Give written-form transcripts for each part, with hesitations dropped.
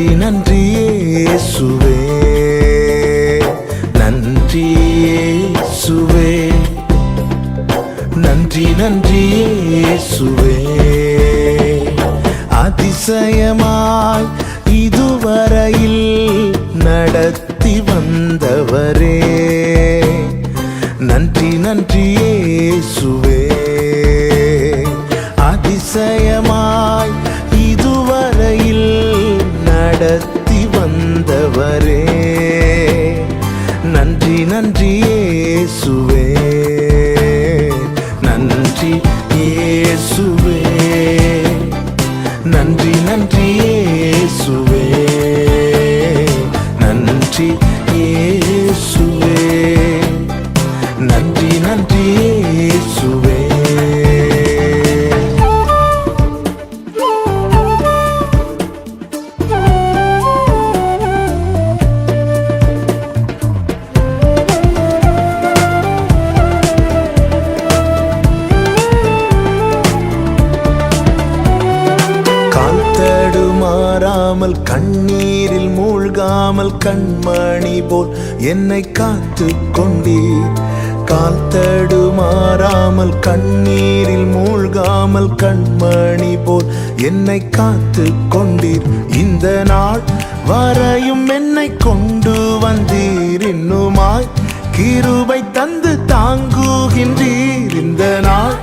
நன்றி நன்றி இயேசுவே, நன்றி இயேசுவே, நன்றி நன்றி இயேசுவே. அதிசயமாய் இதுவரையில் நடத்தி வந்தவரே, நன்றி நன்றி இயேசுவே. அதிசயமாய் இதுவரையில் நடத்தி வந்தவரே, நன்றி நன்றி இயேசுவே, நன்றி இயேசுவே, நன்றி நன்றி இயேசுவே, நன்றி இயேசுவே, நன்றி நன்றி இயேசுவே. கண்ணீரில் மூழ்காமல் கண்மணி போல் என்னை காத்து கொண்டீர். கால் தடுமாறாமல் கண்ணீரில் மூழ்காமல் கண்மணி போல் என்னை காத்து கொண்டீர். இந்த நாள் வரையும் என்னை கொண்டு வந்தீர், இன்னுமாய் கிருபை தந்து தாங்குகின்றீர். இந்த நாள்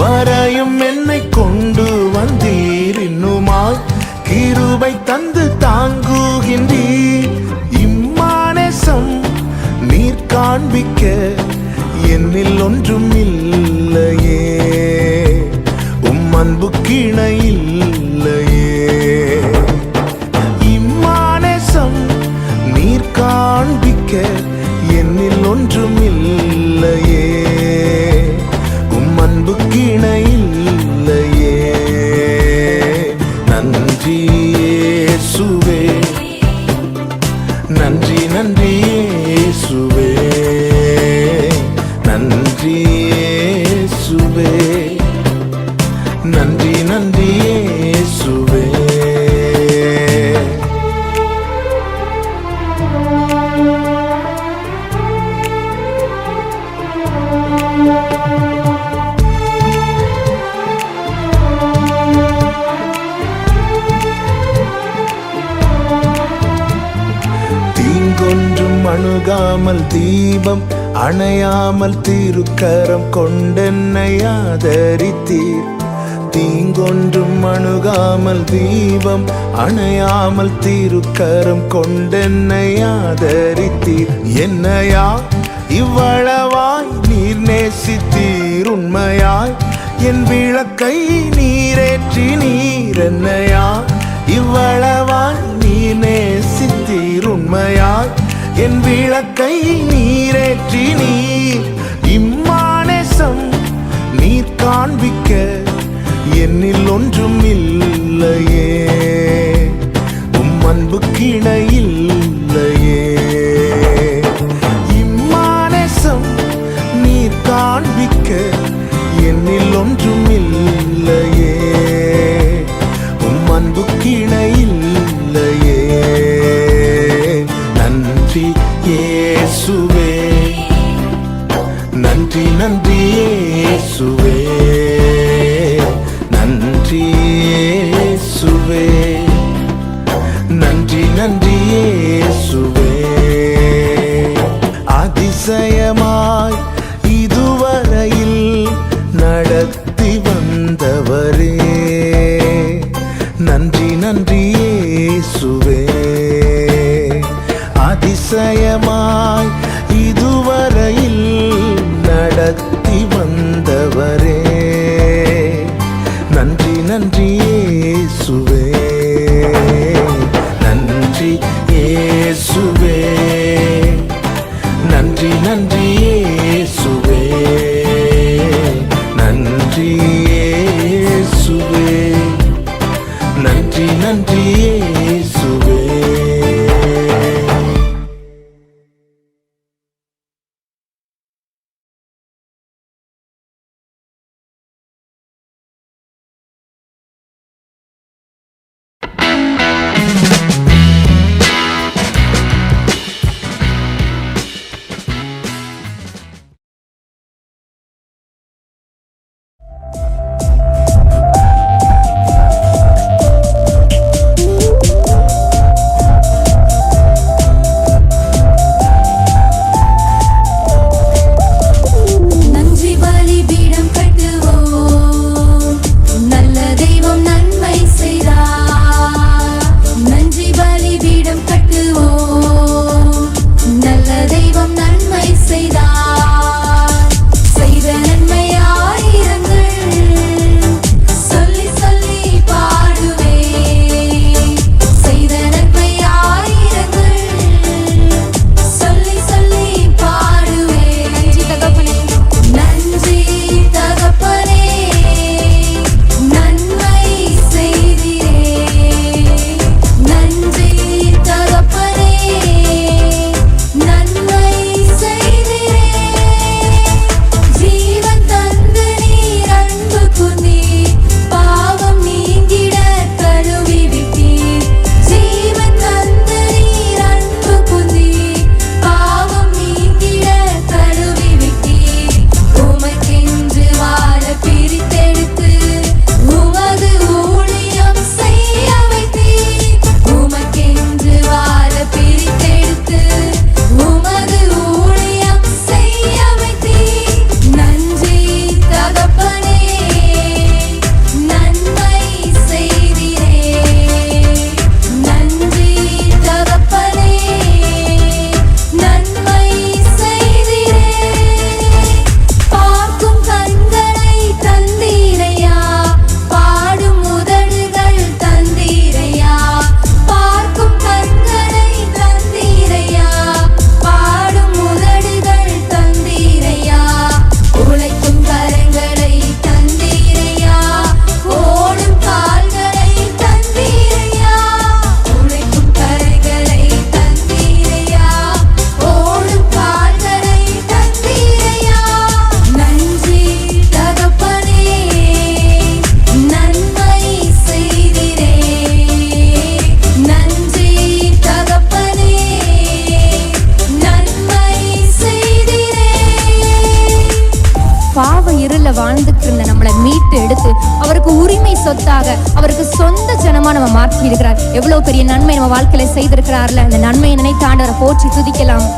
வரையும் என்னை கொண்டு வந்தீர், இன்னுமாய் கிருபை தந்து தாங்குகின்றீர். இம்மானேசம் நீர் காண்பிக்க என்னில் ஒன்றும் இல்லையே, உம் அன்பு கிணை இல்லையே. இம்மானேசம் நீர் காண்பிக்க என்னில் ஒன்றும் இல்லையே, உம் அன்பு கிணை இல்லையே. நன்றி இயேசுவே, நன்றி நன்றி இயேசுவே, நன்றி இயேசுவே, நன்றி நன்றி இயேசுவே. அணுகாமல் தீபம் அணையாமல் திருக்கரம் கொண்டென்னை ஆதரித்தீர். தீங்கொன்றும் அணுகாமல் தீபம் அணையாமல் திருக்கரம் கொண்டென்னை ஆதரித்தீர். என்னையா இவ்வளவாய் நீர் நேசித்தீர், உண்மையாய் என் விளக்கை நீரேற்றி நீர். என்னையா இவ்வளவாய் நீர் நேசித்தீர், உண்மையாய் என் விளக்கை நீரேற்றி நீர். இம்மானேசம் நீர் காண்பிக்க என்னில் ஒன்றும் இல்லையே, உம் அன்பு கிணை இல்லையே. இம்மானேசம் நீர் காண்பிக்க என்னில் ஒன்றும் இல்லையே, உம் அன்பு கிணை இல்லையே. நன்றி இயேசுவே, நன்றி நன்றி இயேசுவே, நன்றி இயேசுவே, நன்றி நன்றி இயேசுவே. அதிசயமாய் இதுவரையில் நடத்தி வந்தவரே, நன்றி நன்றி இயேசுவே. அதிசயமாய் இதுவரையில் நடத்தி வந்தவரே, நன்றி நன்றி இயேசுவே, நன்றி இயேசுவே, நன்றி நன்றி இயேசுவே, நன்றி இயேசுவே, நன்றி நன்றி இயேசுவே. பாவ இருள வாழ்ந்துட்டு இருந்த நம்மளை மீட்டு எடுத்து அவருக்கு உரிமை சொத்தாக அவருக்கு சொந்த ஜனமா நம்ம மாற்றி இருக்கிறார். எவ்வளவு பெரிய நன்மை நம்ம வாழ்க்கையில செய்திருக்கிறார்ல. அந்த நன்மையை நினைத்து ஆண்டவரை போற்றி துதிக்கலாம்.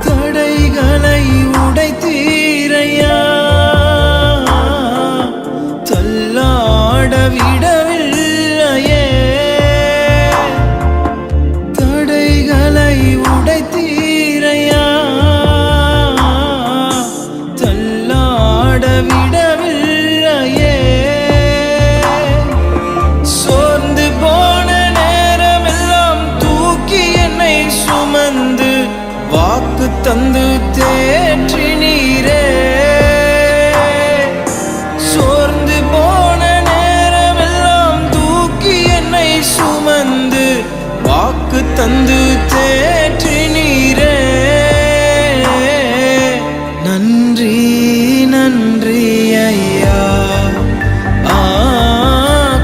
தடைகளை உடை நன்றி ஐயா.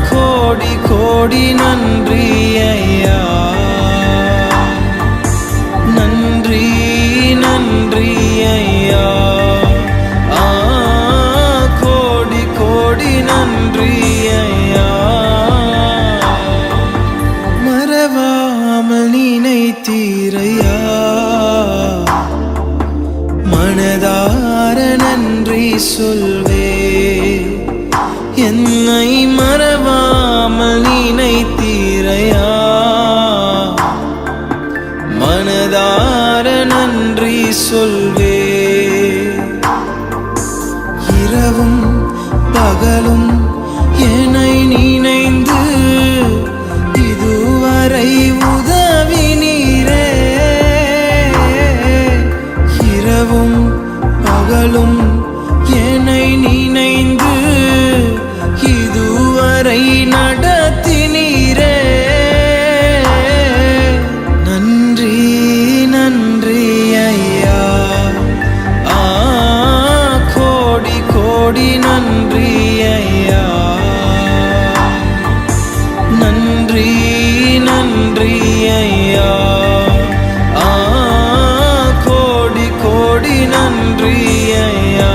கோடி கோடி நன்றி ஐயா. நன்றி நன்றி ஐயா. கோடி கோடி நன்றி ஐயா. மறவாமல் நினைத்தீரையா. மனதார நன்றி சொல்வே. என்னை மறவாமல் நினைத்தீரையா. மனதார நன்றி சொல்வே. இரவும் பகலும் என்னை நினைந்து இதுவரை உதவினீரே. இரவும் பகலும் என்னை நினைந்து இதுவரை நடத்தினீரே. நன்றி நன்றி ஐயா. கோடி கோடி நன்றி ஐயா. நன்றி நன்றி ஐயா. கோடி கோடி நன்றி ஐயா.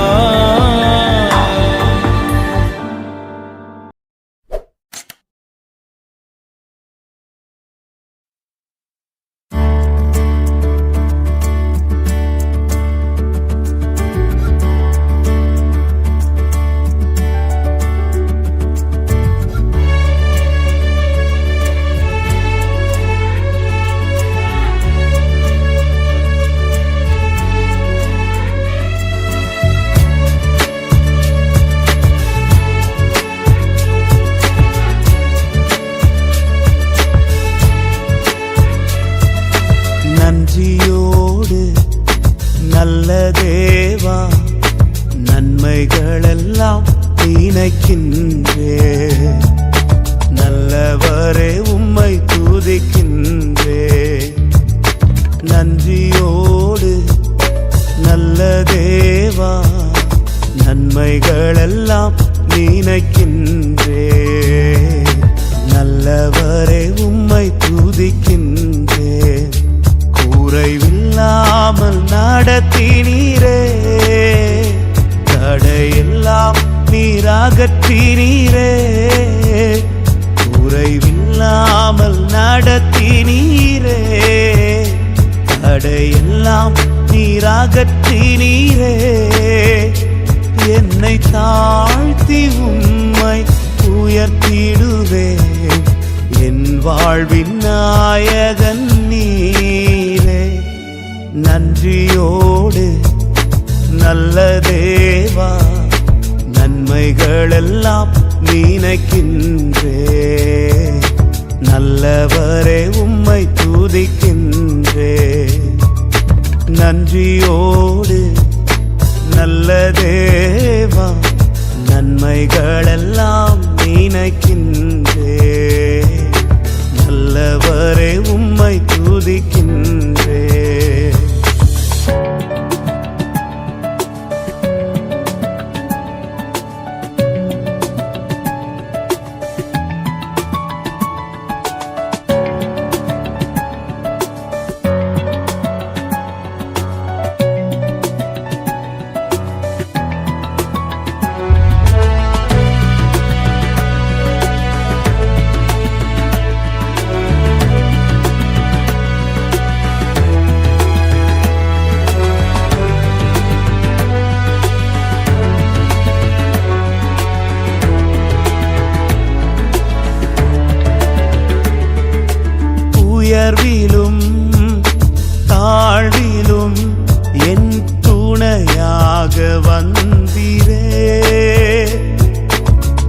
நன்றியோடு நல்ல தேவா நன்மைகளெல்லாம் நினைக்கின்றே. நல்லவரே உம்மை துதிக்கின்றே. நன்றியோடு நல்ல தேவா நன்மைகளெல்லாம் நினைக்கின்றே. நல்லவரே உம்மை துதிக்கின்றே. குறைவில்லாமல் நடத்தினீரே. தடையெல்லாம் நீராகற்றினீரே. குறைவில்லாமல் நடத்தினீரே. தடையெல்லாம் நீராகற்றினீரே. என்னை தாழ்த்தி உம்மை உயர்த்திடுவேன். என் வாழ்வின் நாயகன் நீரே. நன்றியோடு நல்ல தேவா நன்மைகளெல்லாம் நினைக்கின்றே. நல்லவரே உம்மை துதிக்கின்றே. நன்றியோடு நல்ல தேவா நன்மைகளெல்லாம் நினைக்கின்றே. நல்லவரே உம்மை துதிக்கின்றே. உயர்விலும் தாழ்விலும் என் துணையாக வந்தீரே.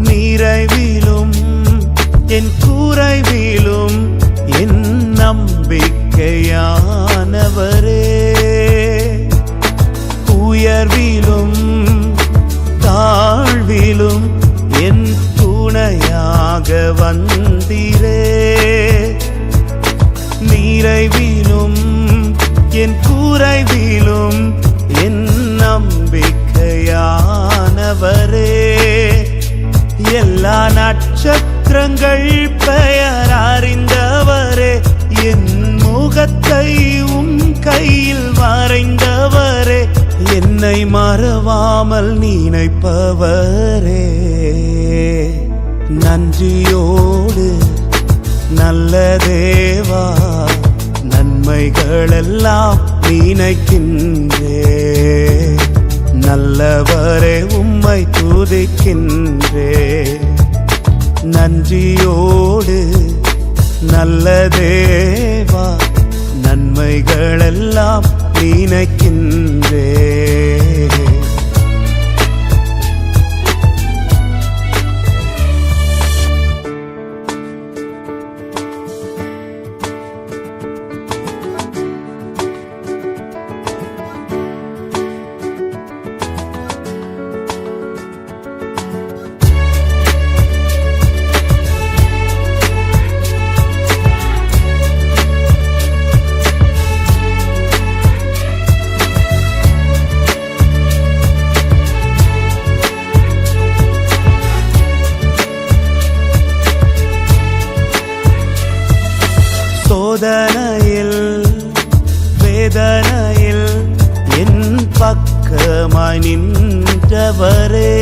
நிறைவிலும் என் குறைவிலும் என் நம்பிக்கையானவரே. உயர்விலும் தாழ்விலும் என் துணையாக வந்தீரே. நிறைவிலும் என் குறைவிலும் என் நம்பிக்கையானவரே. சொன்னவரே. எல்லா நட்சத்திரங்கள் பெயர் அறிந்தவரே. என் முகத்தை உம் கையில் வரைந்தவரே. என்னை மறவாமல் நினைப்பவரே. நன்றியோடு நல்ல தேவா, நன்மைகளெல்லாம் நினைக்கின்றே. நல்லவரே உம்மை துதிக்கின்றே. நன்றியோடு நல்ல தேவா, நன்மைகளெல்லாம் நினைக்கின்றே. சோதனையில் வேதனையில் என் பக்கமாய் நின்றவரே.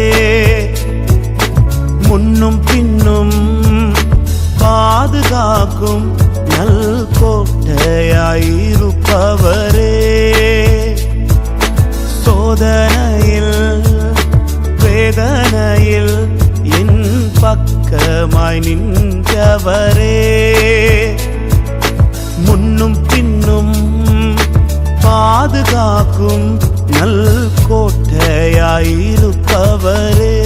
முன்னும் பின்னும் பாதுகாக்கும் நல் கோட்டையாயிருப்பவரே. சோதனையில் வேதனையில் என் பக்கமாய் நின்றவரே. முன்னும் பின்னும் பாதுகாக்கும் நல் கோட்டையாயிருப்பவரே.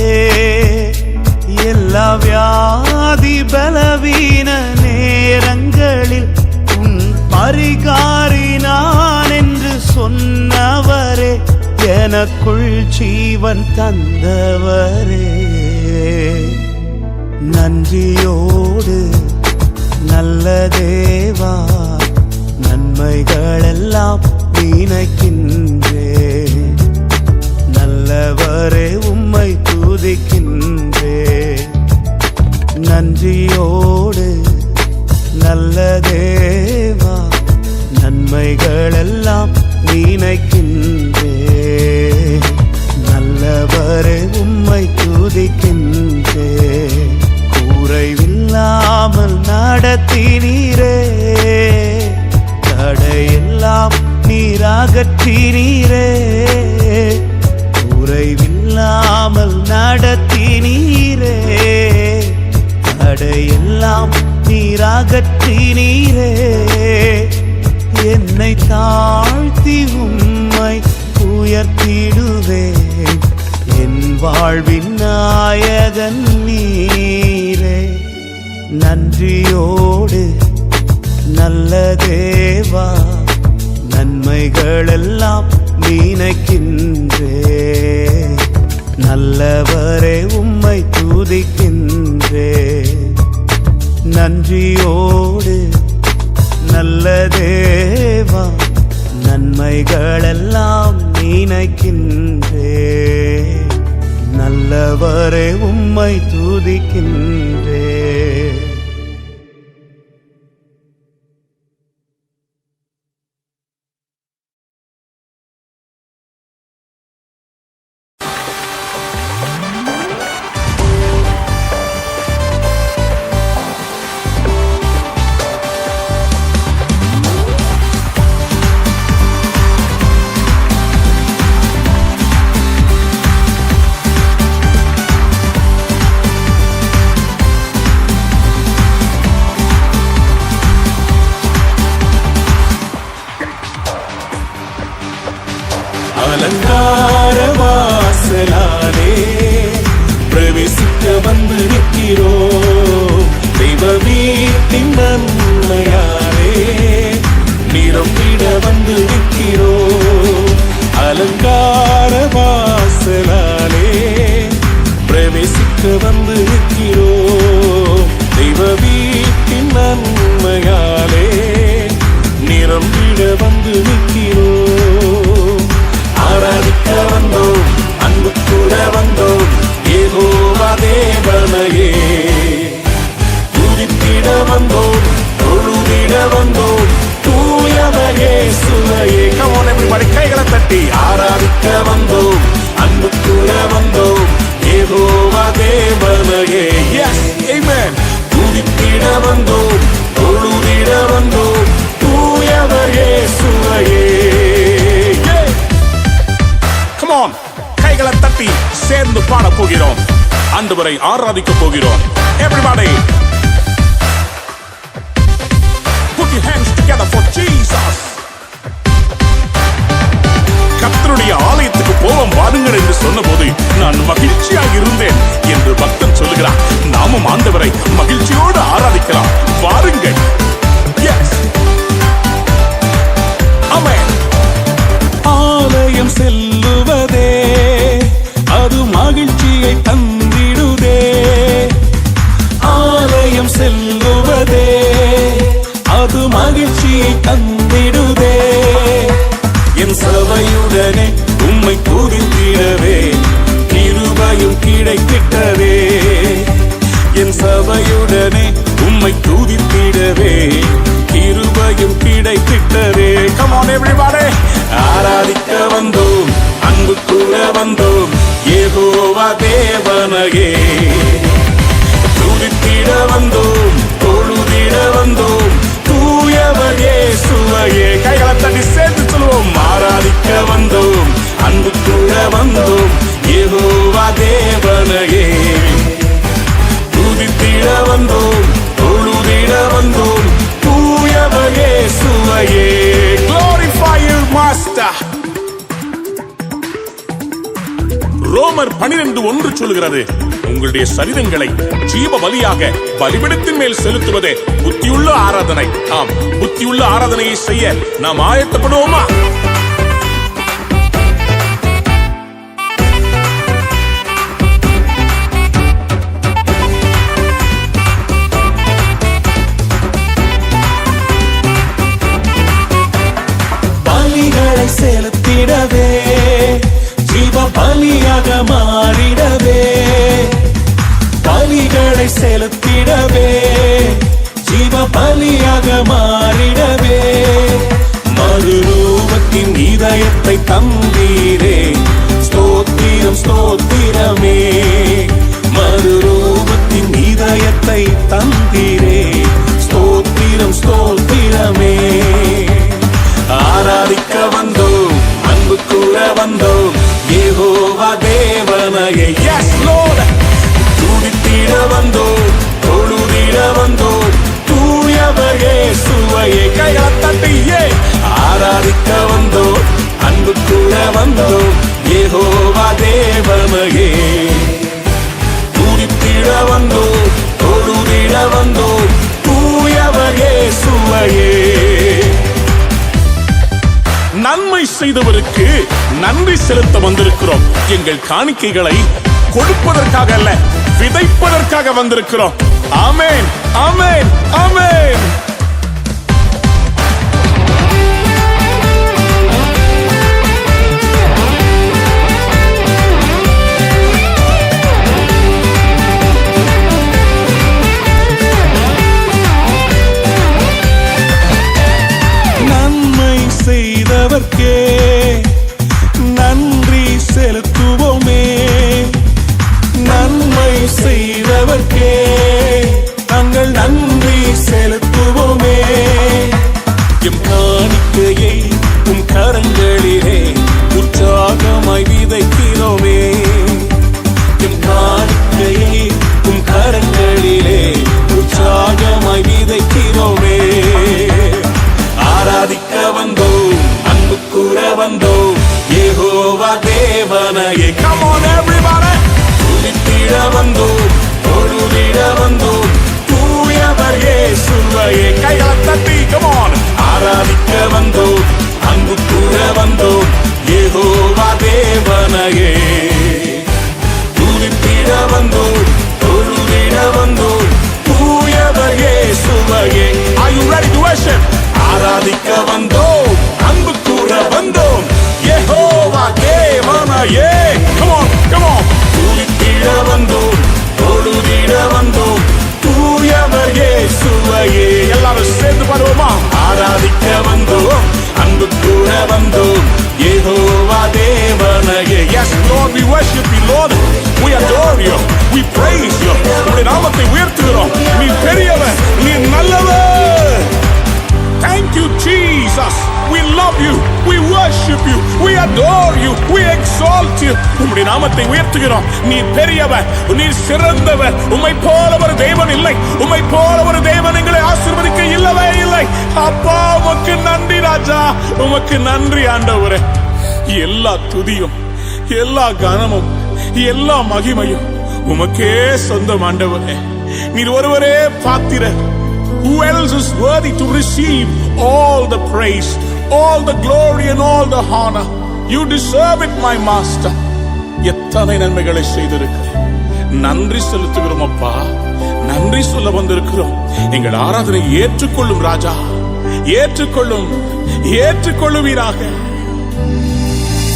எல்லா வியாதி பலவீன நேரங்களில் உன் பரிகாரி நான் என்று சொன்னவரே. எனக்குள் ஜீவன் தந்தவரே. நன்றியோடு நல்ல தேவா, நன்மைகளெல்லாம் நினைக்கின்றே. நல்லவரே உம்மை துதிக்கின்றே. நன்றியோடு நல்ல தேவா, நன்மைகளெல்லாம் நினைக்கின்றே. நல்லவரே உம்மை துதிக்கின்றே. குறைவில்லாமல் நடத்தினீரே. தடையெல்லாம் நீராகற்றினீரே. குறைவில்லாமல் நடத்தினீரே. தடையெல்லாம் நீராகற்றினீரே. என்னை தாழ்த்தி உம்மை உயர்த்திடுவேன். என் வாழ்வின் நாயகன் நீரே. நன்றியோடு நல்ல தேவா, நன்மைகளெல்லாம் நினைக்கின்றே. நல்லவரே உம்மை துதிக்கின்றே. நன்றியோடு நல்ல தேவா, நன்மைகளெல்லாம் நினைக்கின்றே. நல்லவரே உம்மை துதிக்கின்றே. அலங்கார வாசலாலே பிரவேசிக்க வந்து நிற்கிறோம். தெய்வ வீட்டின் நன்மையாலே நிரம்பிட வந்து நிற்கிறோம். அலங்கார வாசலாலே பிரவேசிக்க வந்து நிற்கிறோம். தெய்வ வீட்டின் நன்மையாலே நிரம்பிட வந்து நிற்கிறோம். ஆராதிக்க வந்தோம், அன்பு கூட வந்தோம். on, கைகளை தட்டி சேர்ந்து பாட போகிறோம், ஆண்டவரை ஆராதிக்க போகிறோம். Everybody, put your hands together for Jesus. கர்த்தருடைய ஆலயத்துக்கு போவோம் வாருங்கள் என்று சொன்னபோது நான் மகிழ்ச்சியாக இருந்தேன் என்று பக்தன் சொல்லுகிறார். நாமும் ஆண்டவரை மகிழ்ச்சியோடு ஆராதிக்கலாம். வாருங்கள். Yes. Amen. ஆலயம் செல்லுவதே அது மகிழ்ச்சியை தந்திடுதே. ஆலயம் செல்லுவதே அது மகிழ்ச்சியை தந்திடுதே. என் சபையுடனே உம்மை துதித்திடவே கிருபையும் கிடைத்திட்டதே. என் சபையுடனே உம்மை துதித்திடவே கிருபையும் கிடைத்திட்டதே. Come on everybody, ஆராதிக்க வந்தோம், அன்பு கூற வந்தோம், யெகோவா தேவனையே துதித்திட வந்தோம், தொழுதிட வந்தோம், தூயவர் இயேசுவையே. கைகளை தட்டி சேர்த்து சொல்லுவோம், ஆராதிக்க வந்தோம், அன்பு கூற வந்தோம், யெகோவா தேவனையே துதித்திட வந்தோம், தொழுதிட வந்தோம், தூயவர் இயேசுவையே. Glorify you master. ரோமர் 12:1 சொல்கிறது, உங்களுடைய சரீரங்களை ஜீவ பலியாக பலிபீடத்தின் மேல் செலுத்துவதே புத்தியுள்ள ஆராதனை. ஆம், புத்தியுள்ள ஆராதனையை செய்ய நாம் ஆயத்தப்படுவோமா? பலிகளை செலுத்திடவே ஜீவ பலியாக மாறிடவே. பலிகளை செலுத்திடவே ஜீவ பலியாக மாறிடவே. மறுரூபத்தின் இதயத்தை தந்தீரே, ஸ்தோத்திரம் ஸ்தோத்திரமே. மறுரூபத்தின் இதயத்தை தந்தீரே, ஸ்தோத்திரம் ஸ்தோத்திரமே. ஆராதிக்க வந்தோம், அன்பு கூற வந்தோம், யெகோவா தேவனையே. Yes Lord. துதித்திட வந்தோம், தொழுதிட வந்தோம், தூயவர் இயேசுவையே. கைகளை தட்டியே ஆராதிக்க வந்தோம், அன்பு கூற வந்தோம், யெகோவா தேவனையே துதித்திட வந்தோம், தொழுதிட வந்தோம், தூயவர் இயேசுவையே. நன்மை செய்தவருக்கு நன்றி செலுத்த வந்திருக்கிறோம். எங்கள் காணிக்கைகளை கொடுப்பதற்காக அல்ல, விதைப்பதற்காக வந்திருக்கிறோம். ஆமென், ஆமென், ஆமென். நன்மை செய்தவர்க்கே நன்றி செலுத்துவோமே. நன்மை செய்தவர்க்கே நாங்கள் நன்றி செலுத்துவோமே. எம் காணிக்கையை உம் கரங்களிலே உற்சாகமாய் விதைக்கிறோமே. எம் காணிக்கையை உம் கரங்களிலே உற்சாகமாய் விதைக்கிறோமே. ஆராதிக்க வந்தோம், அன்பு கூற வந்தோம், யெகோவா தேவனையே. Come on everybody. துதித்திட வந்தோம், தொழுதிட வந்தோம், தூயவர் இயேசுவையே. கைகளை தட்டி come on. ஆராதிக்க வந்தோம், அன்பு கூற வந்தோம், யெகோவா தேவனையே துதித்திட வந்தோம், தொழுதிட வந்தோம், தூயவர் இயேசுவையே. Are you ready to worship? ஆராதிக்க வந்தோம், அன்பு கூற வந்தோம், யெகோவா தேவனையே. Come on, come on. துதித்திட வந்தோம், தொழுதிட வந்தோம், தூயவர் இயேசுவையே. எல்லாரும் சேர்ந்து பாடுவோமா? ஆராதிக்க வந்தோம், அன்பு கூற வந்தோம், யெகோவா தேவனையே. Yes exalt you. உம்முடைய நாமத்தை உயர்த்துகிறோம். நீர் பெரியவர், நீர் சிறந்தவர். உம்மை போல ஒரு தேவன் இல்லை. உம்மை போல ஒரு தேவன் எங்களை ஆசீர்வதிக்க இல்லவே இல்லை. அப்பா உமக்கு நன்றி ராஜா, உமக்கு நன்றி ஆண்டவரே. எல்லா துதியும், எல்லா கனமும், எல்லா மகிமையும் உமக்கே சொந்தம் ஆண்டவரே. நீர் ஒருவரே பாத்திரர். Who else is worthy to receive all the praise, all the glory and all the honor? You deserve it, my master. எத்தனை நன்மைகளை செய்திருக்கிறேன். நன்றி செலுத்துகிறோம் அப்பா, நன்றி சொல்ல வந்திருக்கிறோம். எங்கள் ஆராதனை ஏற்றுக்கொள்ளும் ராஜா, ஏற்றுக்கொள்ளும், ஏற்றுக்கொள்ளுவீராக.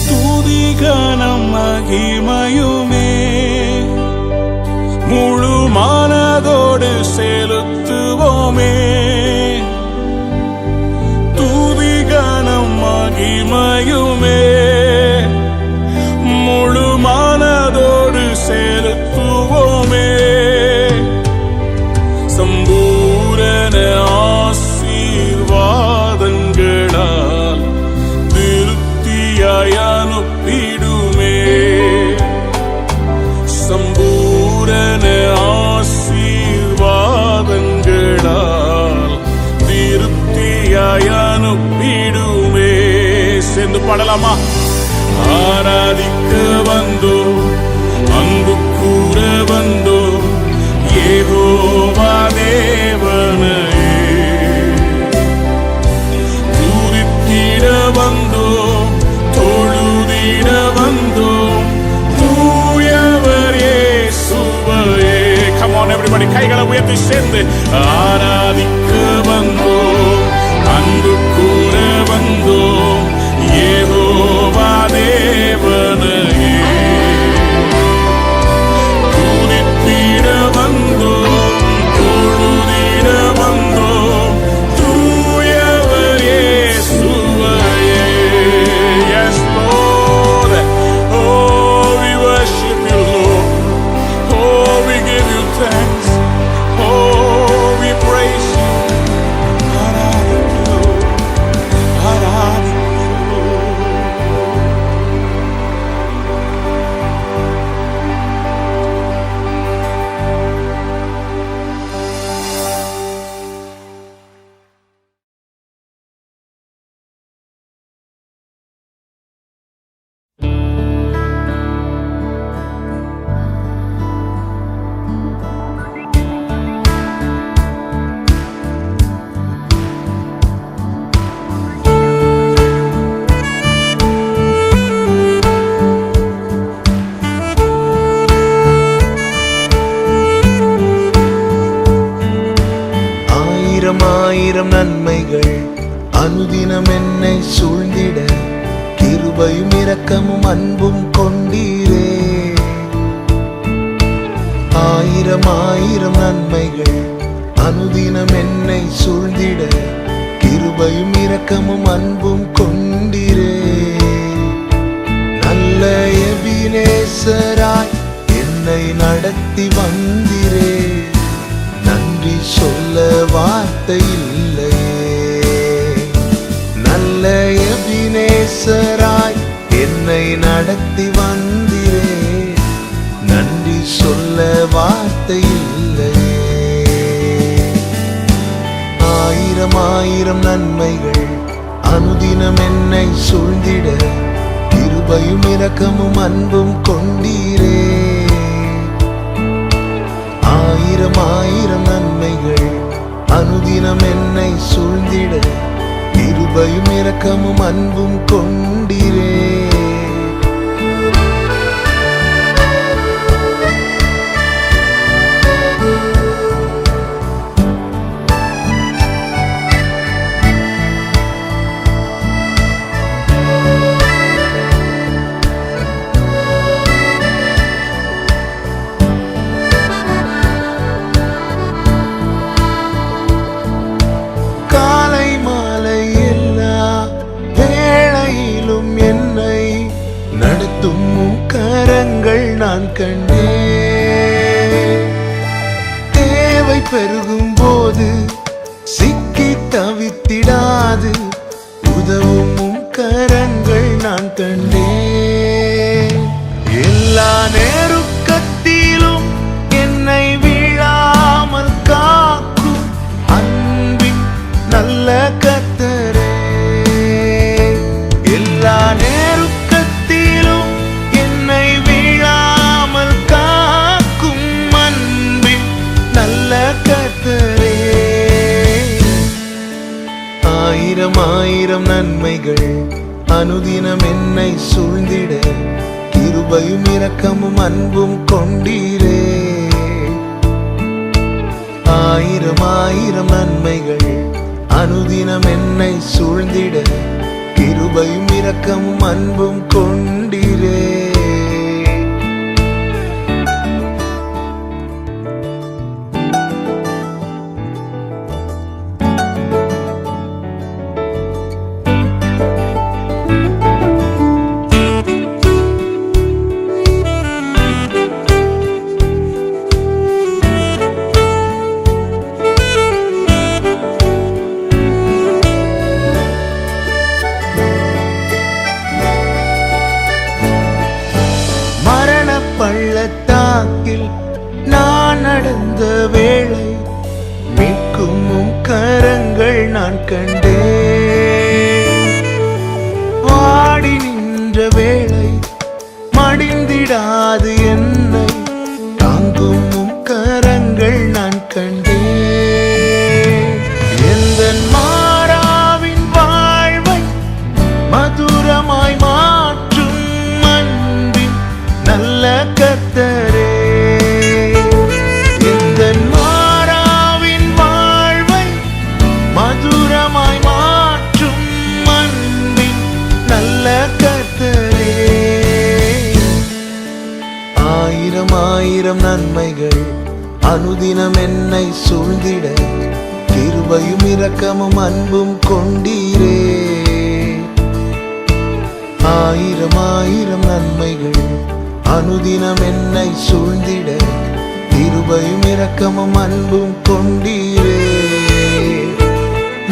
துதி கனம் மகிமையுமே முழு மனதோடு செலுத்துவோமே. துதி கனம் மகிமையுமே முழு மனதோடு செலுத்துவோமே. சம்பூரண ஆசீர்வாதங்களால் திருப்தியாய் அனுப்பிடுமே. சம்பூரண ஆசீர்வாதங்களால் திருப்தியாய் அனுப்பிடுமே. சேர்ந்து பாடலாமா? ஆராதிக்க வந்தோம், அன்பு கூற வந்தோம், யெகோவா தேவனையே. துதித்திட வந்தோம், தொழுதிட வந்தோம், தூயவர் இயேசுவையே. Come on everybody, கைகளை உயர்த்தி சேர்ந்து ஆராதிக்க வந்தோம், அன்பு கூற வந்தோம், யெகோவா தேவனையே. துதித்திட வந்தோம், தொழுதிட வந்தோம், தூயவர் இயேசுவையே. Yes Lord, oh we worship you Lord, oh we give you thanks, oh we praise you. ஆயிரம் நன்மைகள் அனுதினம் என்னை சூழ்ந்திட கிருபையும் இரக்கமும் அன்பும் கொண்டீரே. ஆயிரம் நன்மைகள் அனுதினம் என்னை சூழ்ந்திட கிருபையும் இரக்கமும் அன்பும் கொண்டீரே. நல்ல எபினேசராய் என்னை நடத்தி வந்தீரே. நன்றி சொல்ல வார்த்தை இல்லையே. நல்ல எபினேசராய் என்னை நடத்தி வந்தீரே. நன்றி சொல்ல வார்த்தை இல்லையே. ஆயிரம் நன்மைகள் அனுதினம் என்னை சூழ்ந்திட கிருபையும் இரக்கமும் அன்பும் கொண்டீரே. ஆயிரம் நன்மைகள் அனுதினம் என்னை சூழ்ந்திட கிருபையும் இரக்கமும் அன்பும் கொண்டீரே. நான் கண்டே. தேவை பெருகும் போது சிக்கி தவித்திடாது உதவும் கரங்கள் நான் கண்டே. கிருபையும் இரக்கமும் அன்பும் கொண்டீரே. ஆயிரம் ஆயிரம் நன்மைகள் அனுதினம் என்னை சூழ்ந்திட கிருபையும் இரக்கமும் அன்பும் கொண்டீரே. பள்ளத்தாக்கில் நான் நடந்த வேளை மீட்கும் கரங்கள் நான் கண்டேன். வாடி நின்ற வேளை மடிந்திடாது என்னை தாங்கும் கரங்கள் நான் கண்டேன். எந்தன் மாறாவின் வாழ்வை மதுரமாய் மாற்றும் அன்பின் நல்ல கர்த்தரே. எந்தன் மாறாவின் வாழ்வை மதுரமாய் மாற்றும் அன்பின் நல்ல கர்த்தரே. ஆயிரம் ஆயிரம் நன்மைகள் அனுதினம் என்னை சூழ்ந்திட கிருபையும் இரக்கமும் அன்பும் கொண்டீரே. ஆயிரம் ஆயிரம் நன்மைகள் அனுதினம் என்னை சூழ்ந்திட கிருபையும் இரக்கமும் அன்பும் கொண்டீரே.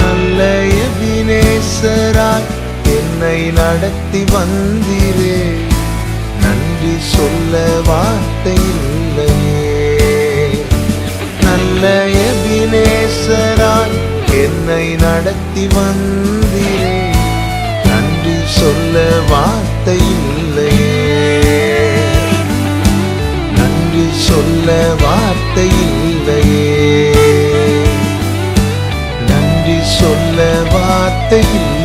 நல்ல எபினேசராய் என்னை நடத்தி வந்தீரே. நன்றி சொல்ல வார்த்தை இல்லையே. நல்ல எபினேசராய் என்னை நடத்தி வந்தீரே. நன்றி சொல்ல வார்த்தை இல்லையே. நன்றி சொல்ல வார்த்தை இல்லையே. நன்றி சொல்ல வார்த்தை இல்லை.